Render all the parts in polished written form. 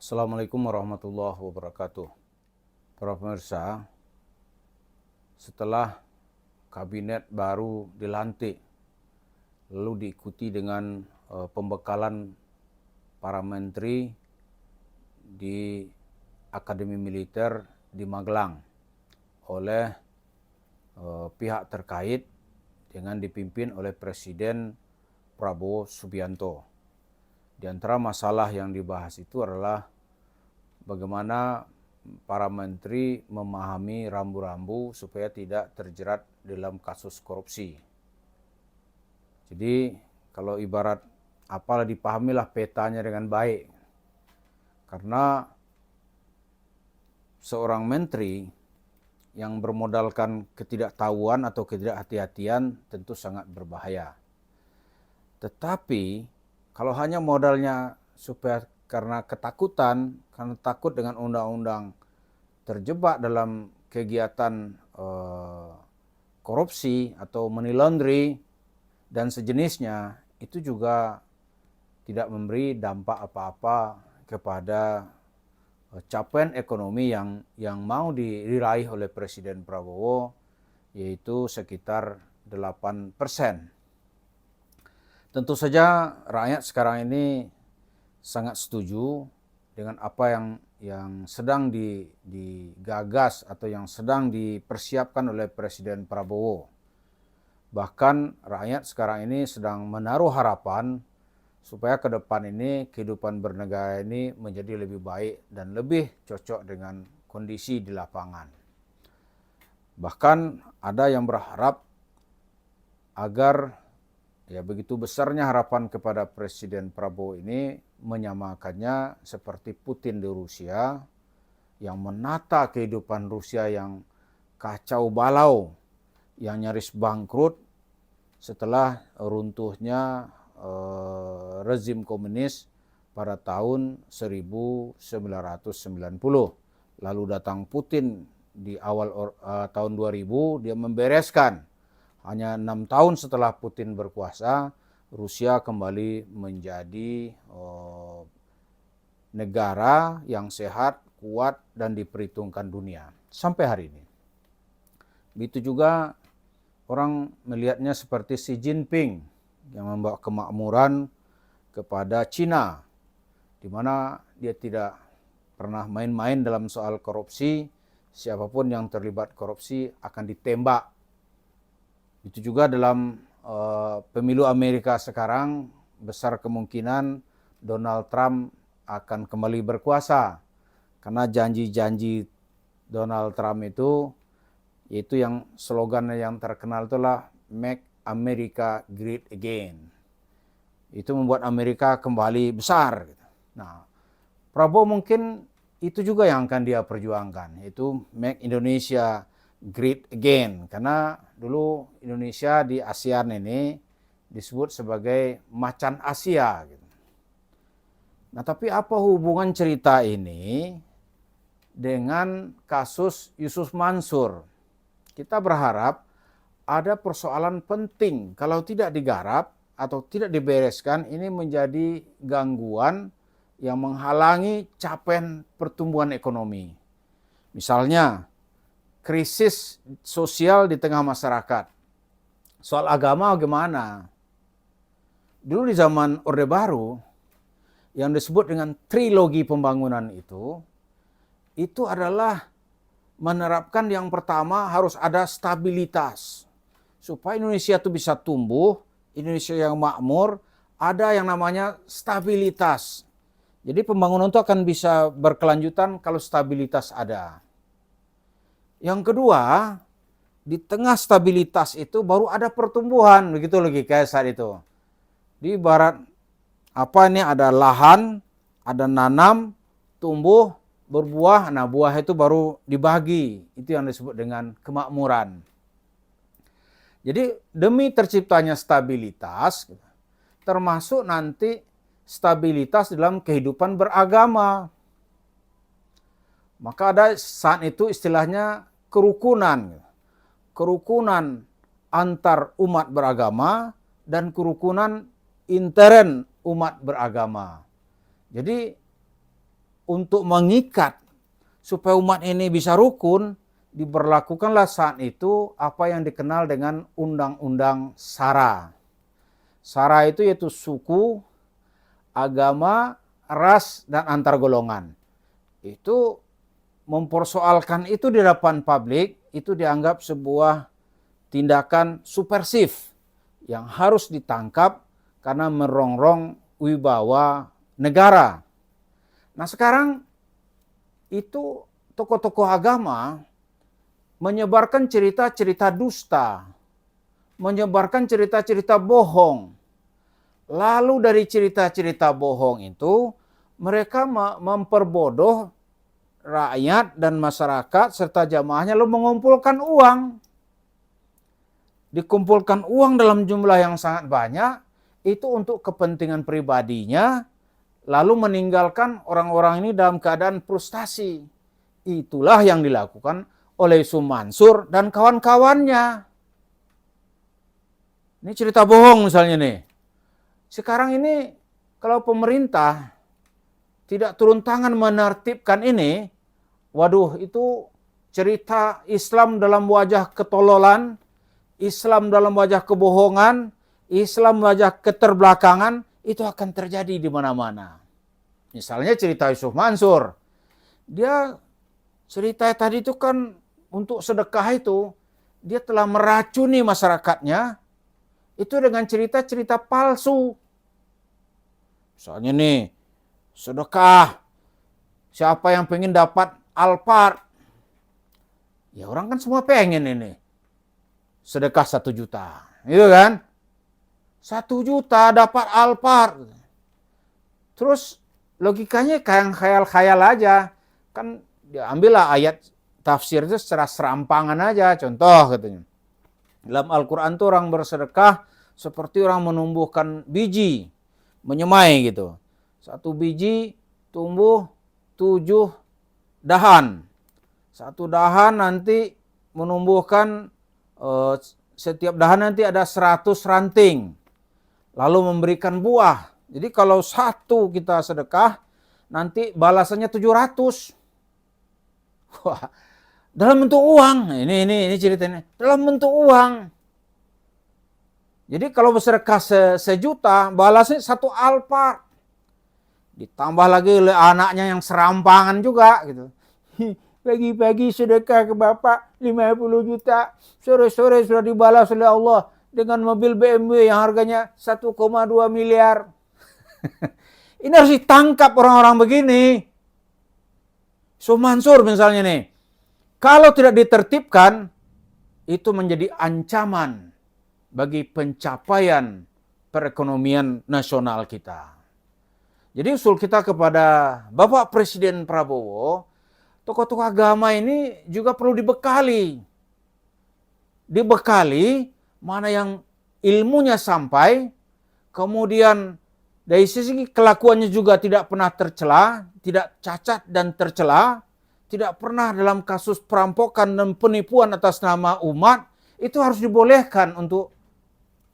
Assalamualaikum warahmatullahi wabarakatuh. Para pemirsa, setelah kabinet baru dilantik, lalu diikuti dengan pembekalan para menteri di Akademi Militer di Magelang oleh pihak terkait dengan dipimpin oleh Presiden Prabowo Subianto. Di antara masalah yang dibahas itu adalah bagaimana para menteri memahami rambu-rambu supaya tidak terjerat dalam kasus korupsi. Jadi kalau ibarat apalah dipahamilah petanya dengan baik. Karena seorang menteri yang bermodalkan ketidaktahuan atau ketidakhati-hatian tentu sangat berbahaya. Tetapi kalau hanya modalnya supaya karena ketakutan, karena takut dengan undang-undang terjebak dalam kegiatan korupsi atau money laundry dan sejenisnya, itu juga tidak memberi dampak apa-apa kepada capaian ekonomi yang mau diraih oleh Presiden Prabowo, yaitu sekitar 8%. Tentu saja rakyat sekarang ini sangat setuju dengan apa yang sedang digagas atau yang sedang dipersiapkan oleh Presiden Prabowo. Bahkan rakyat sekarang ini sedang menaruh harapan supaya ke depan ini kehidupan bernegara ini menjadi lebih baik dan lebih cocok dengan kondisi di lapangan. Bahkan ada yang berharap agar begitu besarnya harapan kepada Presiden Prabowo ini menyamakannya seperti Putin di Rusia yang menata kehidupan Rusia yang kacau balau, yang nyaris bangkrut setelah runtuhnya rezim komunis pada tahun 1990. Lalu datang Putin di awal tahun 2000, dia membereskan. Hanya 6 tahun setelah Putin berkuasa, Rusia kembali menjadi negara yang sehat, kuat, dan diperhitungkan dunia sampai hari ini. Begitu juga orang melihatnya seperti Xi Jinping yang membawa kemakmuran kepada Cina, di mana dia tidak pernah main-main dalam soal korupsi. Siapapun yang terlibat korupsi akan ditembak. Itu juga dalam pemilu Amerika sekarang, besar kemungkinan Donald Trump akan kembali berkuasa. Karena janji-janji Donald Trump itu, yaitu yang slogannya yang terkenal itulah Make America Great Again. Itu membuat Amerika kembali besar. Nah, Prabowo mungkin itu juga yang akan dia perjuangkan, yaitu Make Indonesia Great Again, karena dulu Indonesia di ASEAN ini disebut sebagai macan Asia. Nah, tapi apa hubungan cerita ini dengan kasus Yusuf Mansur? Kita berharap ada persoalan penting, kalau tidak digarap atau tidak dibereskan, ini menjadi gangguan yang menghalangi capaian pertumbuhan ekonomi. Misalnya, krisis sosial di tengah masyarakat. Soal agama bagaimana? Dulu di zaman Orde Baru, yang disebut dengan trilogi pembangunan itu adalah menerapkan yang pertama harus ada stabilitas. Supaya Indonesia itu bisa tumbuh, Indonesia yang makmur, ada yang namanya stabilitas. Jadi pembangunan itu akan bisa berkelanjutan kalau stabilitas ada. Yang kedua, di tengah stabilitas itu baru ada pertumbuhan, begitu logika saat itu. Di barat ini ada lahan, ada nanam, tumbuh, berbuah, nah buah itu baru dibagi. Itu yang disebut dengan kemakmuran. Jadi demi terciptanya stabilitas, termasuk nanti stabilitas dalam kehidupan beragama. Maka ada saat itu istilahnya kerukunan. Kerukunan antar umat beragama dan kerukunan intern umat beragama. Jadi untuk mengikat supaya umat ini bisa rukun, diberlakukanlah saat itu apa yang dikenal dengan Undang-Undang SARA. SARA itu yaitu suku, agama, ras, dan antar golongan. Itu mempersoalkan itu di depan publik, itu dianggap sebuah tindakan subversif yang harus ditangkap karena merongrong wibawa negara. Nah sekarang itu tokoh-tokoh agama menyebarkan cerita-cerita dusta, menyebarkan cerita-cerita bohong. Lalu dari cerita-cerita bohong itu mereka memperbodoh rakyat dan masyarakat serta jamaahnya, lalu mengumpulkan uang. Dikumpulkan uang dalam jumlah yang sangat banyak, itu untuk kepentingan pribadinya, lalu meninggalkan orang-orang ini dalam keadaan frustasi. Itulah yang dilakukan oleh Yusuf Mansur dan kawan-kawannya. Ini cerita bohong misalnya nih. Sekarang ini kalau pemerintah tidak turun tangan menertibkan ini, waduh itu cerita Islam dalam wajah ketololan, Islam dalam wajah kebohongan, Islam wajah keterbelakangan, itu akan terjadi di mana-mana. Misalnya cerita Yusuf Mansur. Dia cerita tadi itu kan untuk sedekah itu, dia telah meracuni masyarakatnya, itu dengan cerita-cerita palsu. Misalnya nih, sedekah, siapa yang pengen dapat Alphard? Ya orang kan semua pengen ini. Sedekah 1 juta. Gitu kan? 1 juta dapat Alphard. Terus logikanya kayak khayal-khayal aja. Kan diambillah ayat tafsir itu secara serampangan aja. Contoh katanya. Dalam Al-Quran itu orang bersedekah seperti orang menumbuhkan biji. Menyemai gitu. 1 biji tumbuh 7 dahan. 1 dahan nanti menumbuhkan, setiap dahan nanti ada 100 ranting. Lalu memberikan buah. Jadi kalau 1 kita sedekah, nanti balasannya 700. Wah, dalam bentuk uang. Ini ceritanya. Dalam bentuk uang. Jadi kalau bersedekah 1 juta, balasnya 1 Alphard. Ditambah lagi oleh anaknya yang serampangan juga gitu. Pagi-pagi sedekah ke bapak 50 juta. Sore-sore sudah dibalas oleh Allah dengan mobil BMW yang harganya 1,2 miliar. Ini harus ditangkap orang-orang begini. Yusuf Mansur misalnya nih. Kalau tidak ditertibkan, itu menjadi ancaman bagi pencapaian perekonomian nasional kita. Jadi usul kita kepada Bapak Presiden Prabowo, tokoh-tokoh agama ini juga perlu dibekali. Dibekali mana yang ilmunya sampai, kemudian dari sisi kelakuannya juga tidak pernah tercela, tidak cacat dan tercela, tidak pernah dalam kasus perampokan dan penipuan atas nama umat, itu harus dibolehkan untuk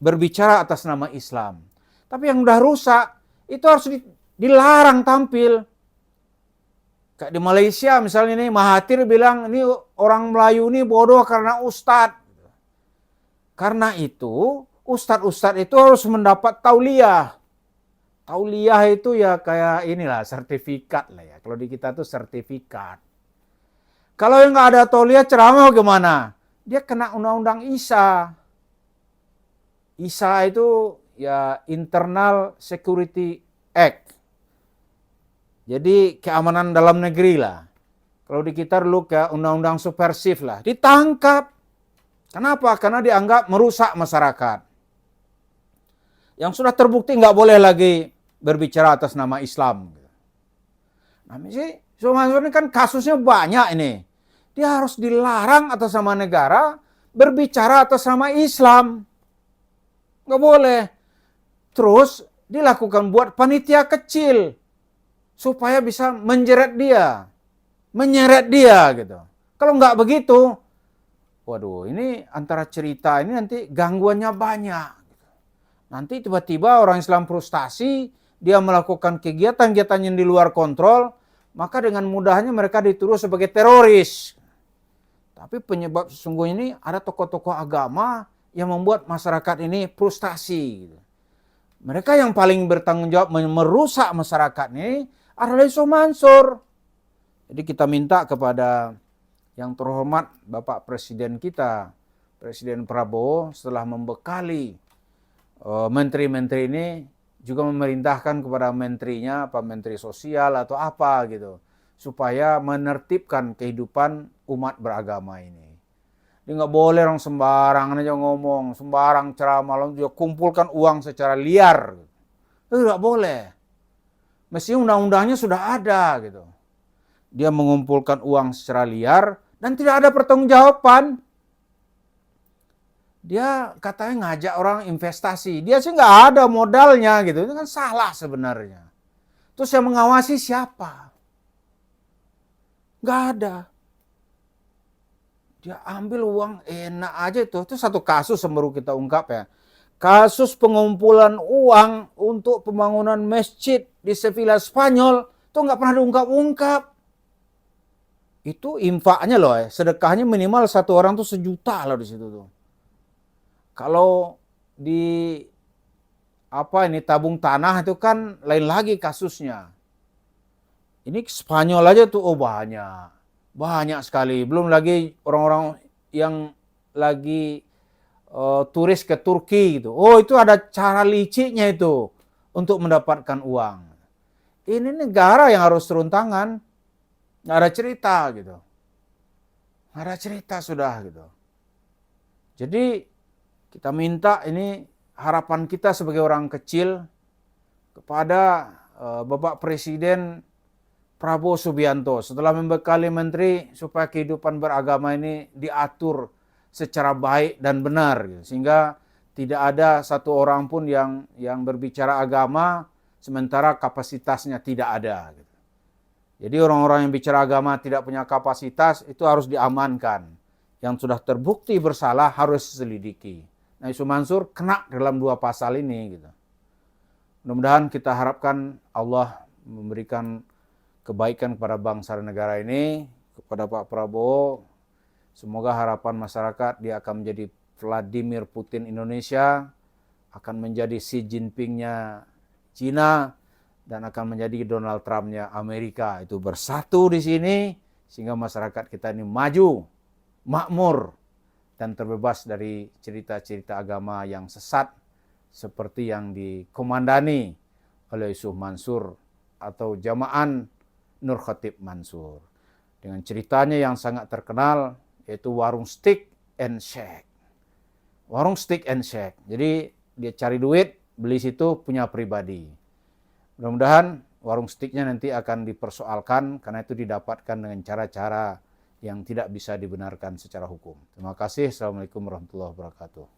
berbicara atas nama Islam. Tapi yang udah rusak, itu harus dilarang tampil. Kayak di Malaysia misalnya nih, Mahathir bilang ini orang Melayu ini bodoh karena ustadz. Karena itu, ustadz-ustadz itu harus mendapat tauliah. Tauliah itu ya kayak inilah, sertifikat lah ya. Kalau di kita tuh sertifikat. Kalau yang nggak ada tauliah, ceramah gimana? Dia kena undang-undang ISA. ISA itu ya Internal Security Act. Jadi keamanan dalam negeri lah. Kalau di kita dulu ke undang-undang subversif lah. Ditangkap. Kenapa? Karena dianggap merusak masyarakat. Yang sudah terbukti nggak boleh lagi berbicara atas nama Islam. Nah, Yusuf Mansur ini kan kasusnya banyak ini. Dia harus dilarang atas nama negara berbicara atas nama Islam. Nggak boleh. Terus dilakukan buat panitia kecil supaya bisa menjerat dia, menyeret dia gitu. Kalau nggak begitu, waduh, ini antara cerita ini nanti gangguannya banyak. Nanti tiba-tiba orang Islam frustasi, dia melakukan kegiatan-kegiatan yang di luar kontrol, maka dengan mudahnya mereka dituduh sebagai teroris. Tapi penyebab sesungguhnya ini ada tokoh-tokoh agama yang membuat masyarakat ini frustasi. Mereka yang paling bertanggung jawab merusak masyarakat ini adalah Yusuf Mansur. Jadi kita minta kepada yang terhormat Bapak Presiden kita, Presiden Prabowo, setelah membekali menteri-menteri ini, juga memerintahkan kepada menterinya, apa menteri sosial atau apa gitu, supaya menertibkan kehidupan umat beragama ini. Dia nggak boleh orang sembarangan aja ngomong, sembarang ceramah, lalu dia kumpulkan uang secara liar. Itu nggak boleh. Mesti undang-undangnya sudah ada gitu. Dia mengumpulkan uang secara liar dan tidak ada pertanggungjawaban. Dia katanya ngajak orang investasi. Dia sih nggak ada modalnya gitu. Itu kan salah sebenarnya. Terus yang mengawasi siapa? Nggak ada. Dia ambil uang enak aja itu. Itu satu kasus yang baru kita ungkap ya. Kasus pengumpulan uang untuk pembangunan masjid di Sevilla Spanyol itu nggak pernah diungkap-ungkap. Itu infaknya loh, sedekahnya minimal satu orang tuh 1 juta loh di situ tuh. Kalau di tabung tanah itu kan lain lagi kasusnya. Ini Spanyol aja tuh banyak sekali. Belum lagi orang-orang yang lagi turis ke Turki gitu. Oh, itu ada cara liciknya itu untuk mendapatkan uang. Ini negara yang harus turun tangan. Nggak ada cerita gitu. Nggak ada cerita sudah gitu. Jadi kita minta ini harapan kita sebagai orang kecil kepada Bapak Presiden Prabowo Subianto setelah membekali menteri supaya kehidupan beragama ini diatur secara baik dan benar gitu. Sehingga tidak ada satu orang pun yang berbicara agama sementara kapasitasnya tidak ada gitu. Jadi orang-orang yang bicara agama tidak punya kapasitas itu harus diamankan. Yang sudah terbukti bersalah harus diselidiki. Nah, Yusuf Mansur kena dalam 2 pasal ini gitu. Mudah-mudahan kita harapkan Allah memberikan kebaikan kepada bangsa dan negara ini, kepada Pak Prabowo. Semoga harapan masyarakat dia akan menjadi Vladimir Putin Indonesia, akan menjadi Xi Jinpingnya Cina, dan akan menjadi Donald Trump-nya Amerika. Itu bersatu di sini sehingga masyarakat kita ini maju, makmur, dan terbebas dari cerita-cerita agama yang sesat seperti yang dikomandani oleh Yusuf Mansur atau Jama'an Nur Khatib Mansur. Dengan ceritanya yang sangat terkenal yaitu warung stick and shake. Warung stick and shake. Jadi dia cari duit, beli situ punya pribadi. Mudah-mudahan warung sticknya nanti akan dipersoalkan karena itu didapatkan dengan cara-cara yang tidak bisa dibenarkan secara hukum. Terima kasih. Assalamualaikum warahmatullahi wabarakatuh.